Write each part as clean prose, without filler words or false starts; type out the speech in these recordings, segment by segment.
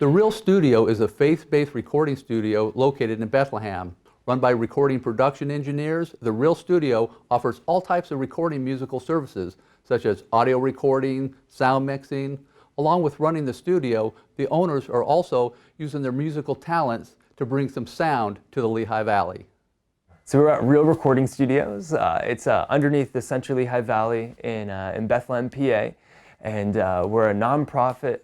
The Real Studio is a faith-based recording studio located in Bethlehem. Run by recording production engineers, The Real Studio offers all types of recording musical services, such as audio recording, sound mixing. Along with running the studio, the owners are also using their musical talents to bring some sound to the Lehigh Valley. So we're at Real Recording Studios. It's underneath the Central Lehigh Valley in Bethlehem, PA. And we're a nonprofit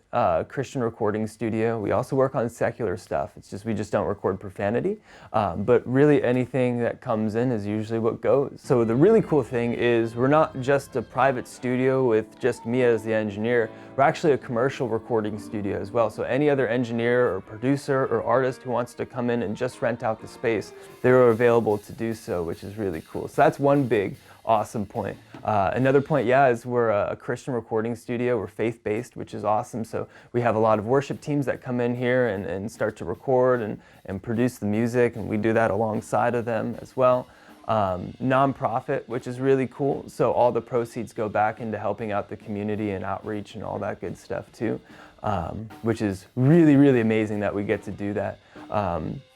Christian recording studio. We also work on secular stuff. It's just we just don't record profanity. But really anything that comes in is usually what goes. So the really cool thing is we're not just a private studio with just me as the engineer. We're actually a commercial recording studio as well. So any other engineer or producer or artist who wants to come in and just rent out the space, they're available to do so, which is really cool. So that's one big awesome point. Another point, is we're a Christian recording studio. We're faith-based, which is awesome. So we have a lot of worship teams that come in here and start to record and produce the music, and we do that alongside of them as well. Nonprofit, which is really cool. So all the proceeds go back into helping out the community and outreach and all that good stuff too, which is really, really amazing that we get to do that.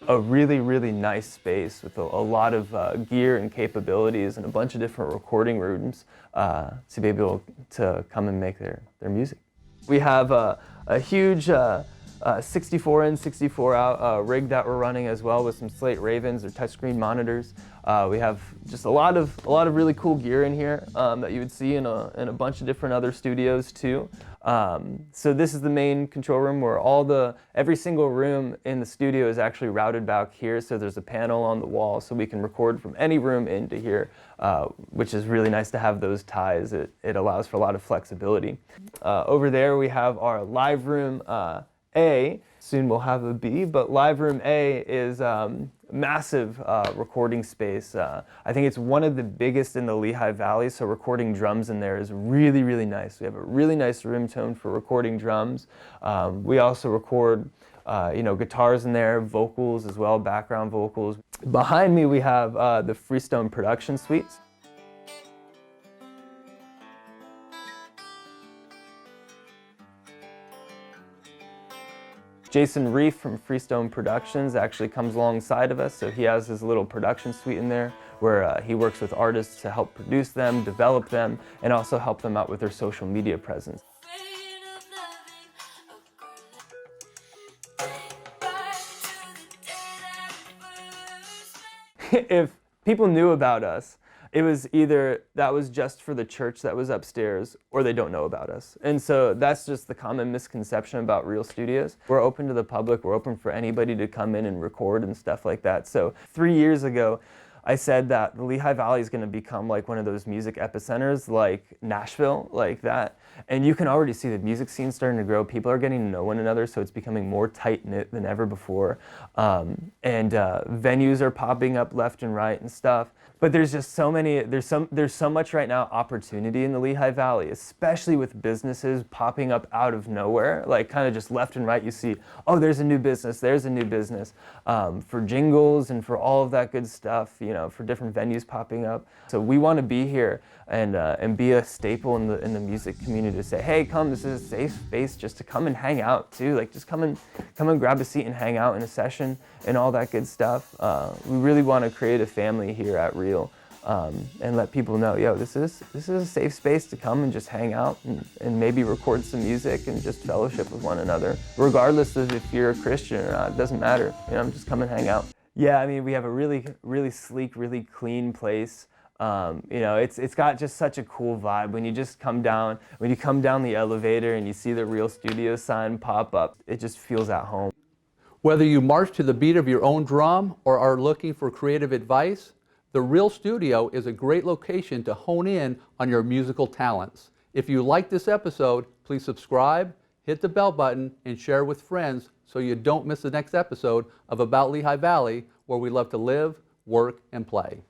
A really, really nice space with a lot of gear and capabilities and a bunch of different recording rooms to be able to come and make their music. We have a huge 64 in, 64 out rig that we're running as well with some Slate Ravens or touchscreen monitors. We have just a lot of really cool gear in here that you would see in a bunch of different other studios too. So this is the main control room where every single room in the studio is actually routed back here. So there's a panel on the wall so we can record from any room into here, which is really nice to have those ties. It allows for a lot of flexibility. Over there we have our live room A. Soon we'll have a B, but live room A is massive recording space. I think it's one of the biggest in the Lehigh Valley, so recording drums in there is really, really nice. We have a really nice room tone for recording drums. We also record guitars in there, vocals as well, background vocals. Behind me we have the Freestone production suites. Jason Reef from Freestone Productions actually comes alongside of us, so he has his little production suite in there where he works with artists to help produce them, develop them, and also help them out with their social media presence. If people knew about us, it was either that was just for the church that was upstairs, or they don't know about us. And so that's just the common misconception about Real Studios. We're open to the public, we're open for anybody to come in and record and stuff like that. So 3 years ago, I said that the Lehigh Valley is going to become like one of those music epicenters like Nashville, like that. And you can already see the music scene starting to grow. People are getting to know one another, so it's becoming more tight-knit than ever before. Venues are popping up left and right and stuff. But there's just so many, there's so much right now opportunity in the Lehigh Valley, especially with businesses popping up out of nowhere, like kind of just left and right. You see, oh, there's a new business, there's a new business, for jingles and for all of that good stuff, for different venues popping up. So we want to be here and be a staple in the music community to say, hey, come, this is a safe space just to come and hang out too. Like just come and grab a seat and hang out in a session and all that good stuff. We really want to create a family here at Real. And let people know, this is a safe space to come and just hang out and maybe record some music and just fellowship with one another, regardless of if you're a Christian or not. It doesn't matter. Just come and hang out. Yeah, I mean, we have a really, really sleek, really clean place. It's got just such a cool vibe. When you come down the elevator and you see the Real Studio sign pop up, it just feels at home. Whether you march to the beat of your own drum or are looking for creative advice, the Real Studio is a great location to hone in on your musical talents. If you like this episode, please subscribe, hit the bell button, and share with friends so you don't miss the next episode of About Lehigh Valley, where we love to live, work, and play.